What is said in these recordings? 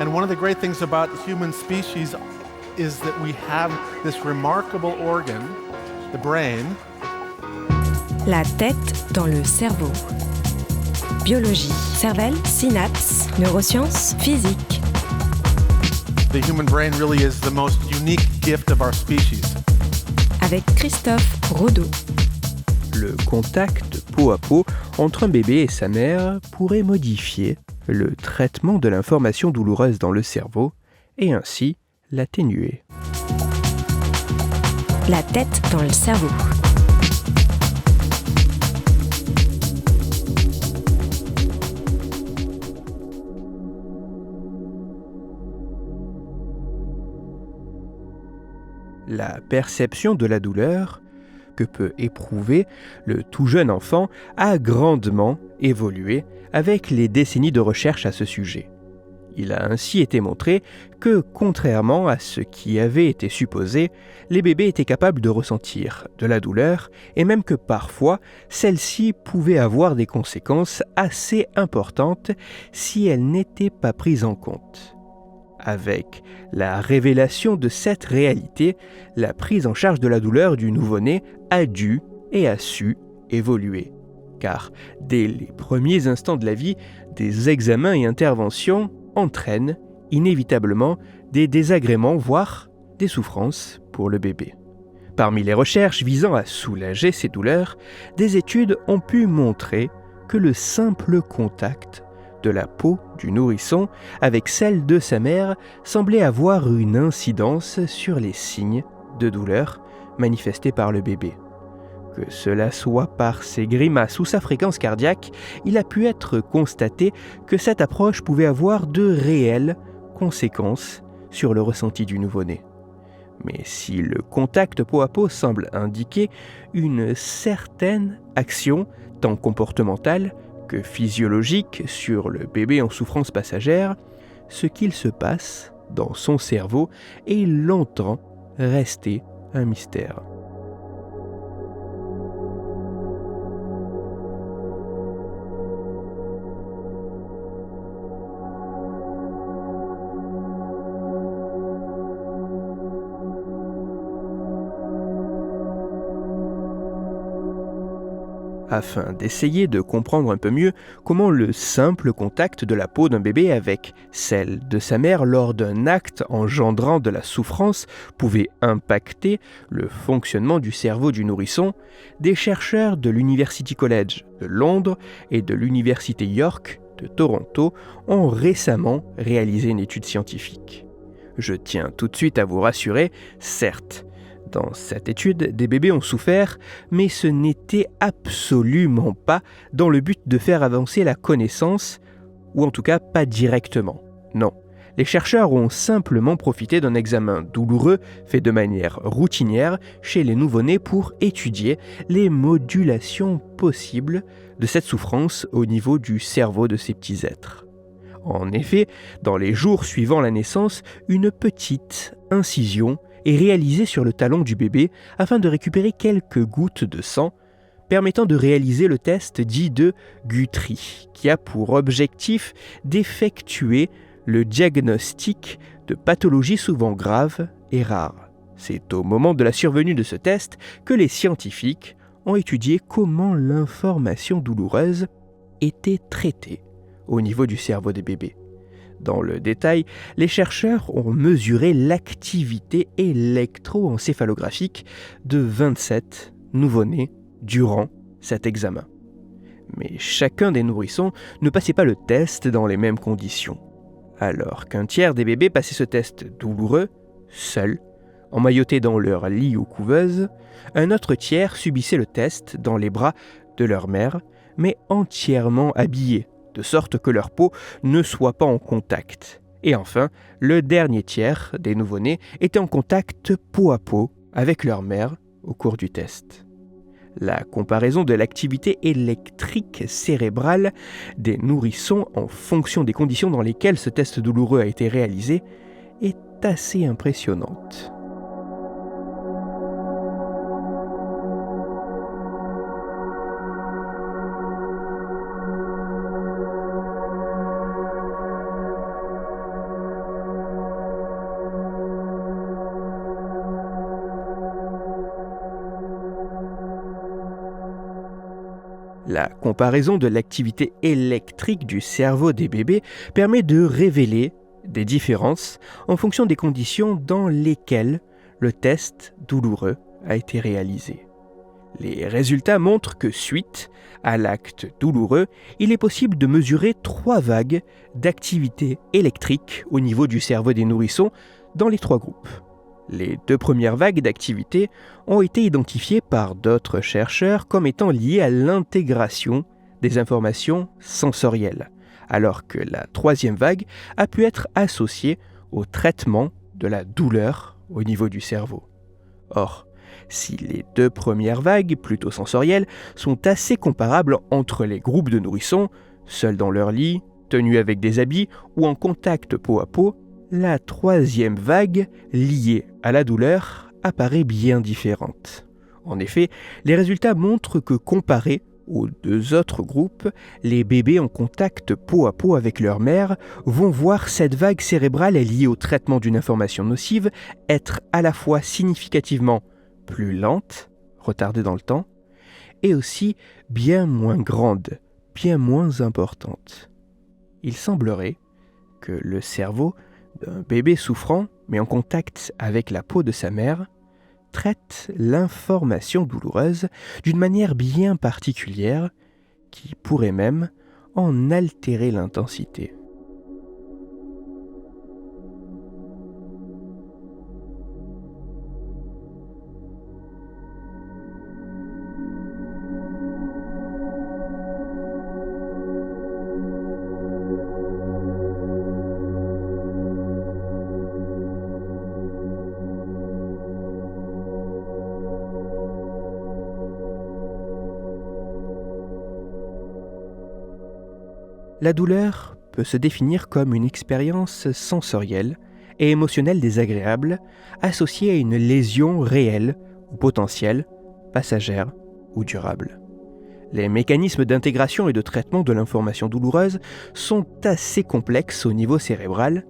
And one of the great things about human species is that we have this remarkable organ, the brain. La tête dans le cerveau. Biologie, cervelle, synapses, neurosciences, physique. The human brain really is the most unique gift of our species. Avec Christophe Rodeau. Le contact peau à peau entre un bébé et sa mère pourrait modifier le traitement de l'information douloureuse dans le cerveau et ainsi l'atténuer. La tête dans le cerveau. La perception de la douleur que peut éprouver le tout jeune enfant a grandement évolué avec les décennies de recherche à ce sujet. Il a ainsi été montré que, contrairement à ce qui avait été supposé, les bébés étaient capables de ressentir de la douleur et même que parfois, celle-ci pouvait avoir des conséquences assez importantes si elle n'était pas prise en compte. Avec la révélation de cette réalité, la prise en charge de la douleur du nouveau-né a dû et a su évoluer. Car dès les premiers instants de la vie, des examens et interventions entraînent inévitablement des désagréments, voire des souffrances pour le bébé. Parmi les recherches visant à soulager ces douleurs, des études ont pu montrer que le simple contact de la peau du nourrisson avec celle de sa mère semblait avoir une incidence sur les signes de douleur manifestés par le bébé. Que cela soit par ses grimaces ou sa fréquence cardiaque, il a pu être constaté que cette approche pouvait avoir de réelles conséquences sur le ressenti du nouveau-né. Mais si le contact peau à peau semble indiquer une certaine action, tant comportementale que physiologique, sur le bébé en souffrance passagère, ce qu'il se passe dans son cerveau est longtemps resté un mystère. Afin d'essayer de comprendre un peu mieux comment le simple contact de la peau d'un bébé avec celle de sa mère lors d'un acte engendrant de la souffrance pouvait impacter le fonctionnement du cerveau du nourrisson, des chercheurs de l'University College de Londres et de l'Université York de Toronto ont récemment réalisé une étude scientifique. Je tiens tout de suite à vous rassurer, certes, dans cette étude, des bébés ont souffert, mais ce n'était absolument pas dans le but de faire avancer la connaissance, ou en tout cas pas directement. Non, les chercheurs ont simplement profité d'un examen douloureux fait de manière routinière chez les nouveau-nés pour étudier les modulations possibles de cette souffrance au niveau du cerveau de ces petits êtres. En effet, dans les jours suivant la naissance, une petite incision est réalisée sur le talon du bébé afin de récupérer quelques gouttes de sang, permettant de réaliser le test dit de Guthrie, qui a pour objectif d'effectuer le diagnostic de pathologies souvent graves et rares. C'est au moment de la survenue de ce test que les scientifiques ont étudié comment l'information douloureuse était traitée au niveau du cerveau des bébés. Dans le détail, les chercheurs ont mesuré l'activité électroencéphalographique de 27 nouveau-nés durant cet examen. Mais chacun des nourrissons ne passait pas le test dans les mêmes conditions. Alors qu'un tiers des bébés passaient ce test douloureux, seuls, emmaillotés dans leur lit ou couveuse, un autre tiers subissait le test dans les bras de leur mère, mais entièrement habillés, de sorte que leur peau ne soit pas en contact. Et enfin, le dernier tiers des nouveau-nés était en contact peau à peau avec leur mère au cours du test. La comparaison de l'activité électrique cérébrale des nourrissons en fonction des conditions dans lesquelles ce test douloureux a été réalisé est assez impressionnante. La comparaison de l'activité électrique du cerveau des bébés permet de révéler des différences en fonction des conditions dans lesquelles le test douloureux a été réalisé. Les résultats montrent que suite à l'acte douloureux, il est possible de mesurer 3 vagues d'activité électrique au niveau du cerveau des nourrissons dans les 3 groupes. Les 2 premières vagues d'activité ont été identifiées par d'autres chercheurs comme étant liées à l'intégration des informations sensorielles, alors que la 3e vague a pu être associée au traitement de la douleur au niveau du cerveau. Or, si les 2 premières vagues, plutôt sensorielles, sont assez comparables entre les groupes de nourrissons, seuls dans leur lit, tenus avec des habits ou en contact peau à peau, la 3e vague, liée à la douleur, apparaît bien différente. En effet, les résultats montrent que comparés aux 2 autres groupes, les bébés en contact peau à peau avec leur mère vont voir cette vague cérébrale liée au traitement d'une information nocive être à la fois significativement plus lente, retardée dans le temps, et aussi bien moins grande, bien moins importante. Il semblerait que le cerveau d'un bébé souffrant, mais en contact avec la peau de sa mère, traite l'information douloureuse d'une manière bien particulière qui pourrait même en altérer l'intensité. La douleur peut se définir comme une expérience sensorielle et émotionnelle désagréable associée à une lésion réelle ou potentielle, passagère ou durable. Les mécanismes d'intégration et de traitement de l'information douloureuse sont assez complexes au niveau cérébral,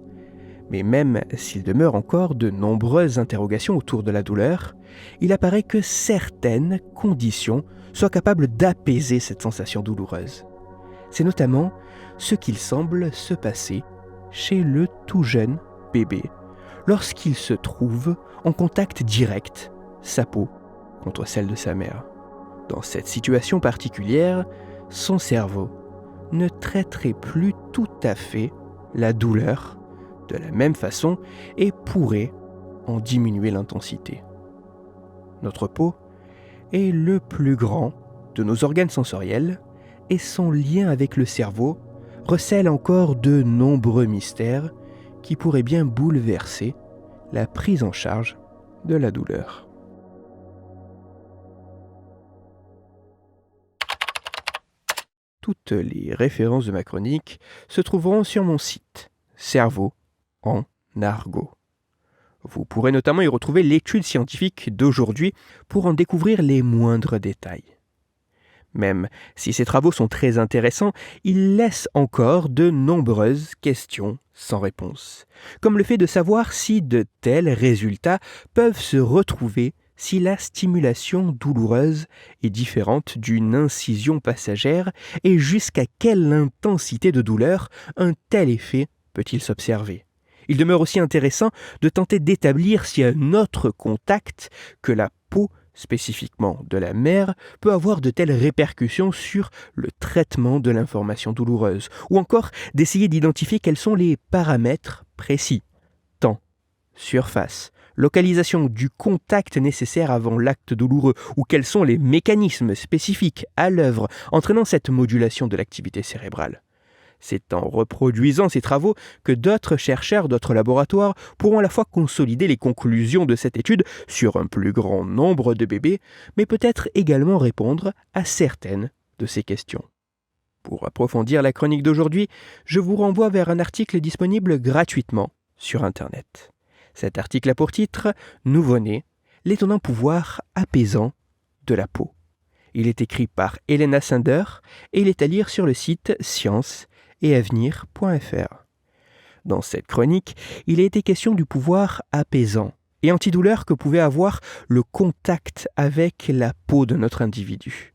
mais même s'il demeure encore de nombreuses interrogations autour de la douleur, il apparaît que certaines conditions soient capables d'apaiser cette sensation douloureuse. C'est notamment ce qu'il semble se passer chez le tout jeune bébé lorsqu'il se trouve en contact direct, sa peau, contre celle de sa mère. Dans cette situation particulière, son cerveau ne traiterait plus tout à fait la douleur de la même façon et pourrait en diminuer l'intensité. Notre peau est le plus grand de nos organes sensoriels et son lien avec le cerveau recèle encore de nombreux mystères qui pourraient bien bouleverser la prise en charge de la douleur. Toutes les références de ma chronique se trouveront sur mon site Cerveau en argot. Vous pourrez notamment y retrouver l'étude scientifique d'aujourd'hui pour en découvrir les moindres détails. Même si ces travaux sont très intéressants, ils laissent encore de nombreuses questions sans réponse, comme le fait de savoir si de tels résultats peuvent se retrouver si la stimulation douloureuse est différente d'une incision passagère et jusqu'à quelle intensité de douleur un tel effet peut-il s'observer. Il demeure aussi intéressant de tenter d'établir si un autre contact que la peau spécifiquement de la mère, peut avoir de telles répercussions sur le traitement de l'information douloureuse, ou encore d'essayer d'identifier quels sont les paramètres précis, temps, surface, localisation du contact nécessaire avant l'acte douloureux, ou quels sont les mécanismes spécifiques à l'œuvre entraînant cette modulation de l'activité cérébrale. C'est en reproduisant ces travaux que d'autres chercheurs d'autres laboratoires pourront à la fois consolider les conclusions de cette étude sur un plus grand nombre de bébés, mais peut-être également répondre à certaines de ces questions. Pour approfondir la chronique d'aujourd'hui, je vous renvoie vers un article disponible gratuitement sur Internet. Cet article a pour titre « Nouveau-né, l'étonnant pouvoir apaisant de la peau ». Il est écrit par Elena Sander et il est à lire sur le site science-et-avenir.fr. Dans cette chronique, il a été question du pouvoir apaisant et antidouleur que pouvait avoir le contact avec la peau de notre individu.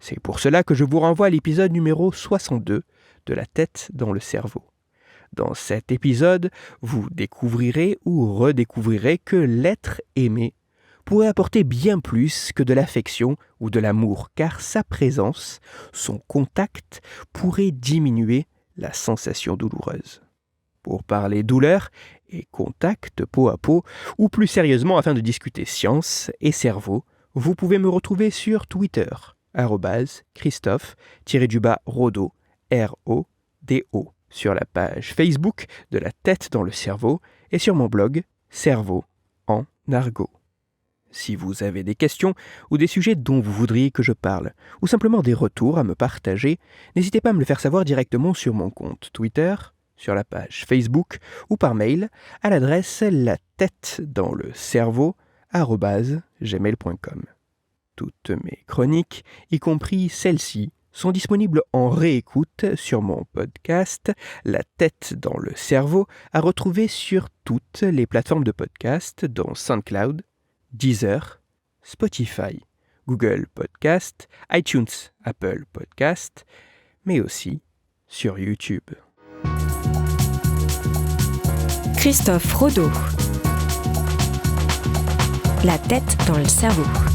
C'est pour cela que je vous renvoie à l'épisode numéro 62 de La tête dans le cerveau. Dans cet épisode, vous découvrirez ou redécouvrirez que l'être aimé pourrait apporter bien plus que de l'affection ou de l'amour, car sa présence, son contact, pourrait diminuer la sensation douloureuse. Pour parler douleur et contact peau à peau, ou plus sérieusement afin de discuter science et cerveau, vous pouvez me retrouver sur Twitter, @Christophe-Rodo, R-O-D-O, sur la page Facebook de La tête dans le cerveau et sur mon blog Cerveau en argot. Si vous avez des questions ou des sujets dont vous voudriez que je parle, ou simplement des retours à me partager, n'hésitez pas à me le faire savoir directement sur mon compte Twitter, sur la page Facebook ou par mail à l'adresse latettedanslecerveau@gmail.com. Toutes mes chroniques, y compris celles-ci, sont disponibles en réécoute sur mon podcast La tête dans le cerveau, à retrouver sur toutes les plateformes de podcast dont SoundCloud, Deezer, Spotify, Google Podcast, iTunes, Apple Podcast, mais aussi sur YouTube. Christophe Rodo. La tête dans le cerveau.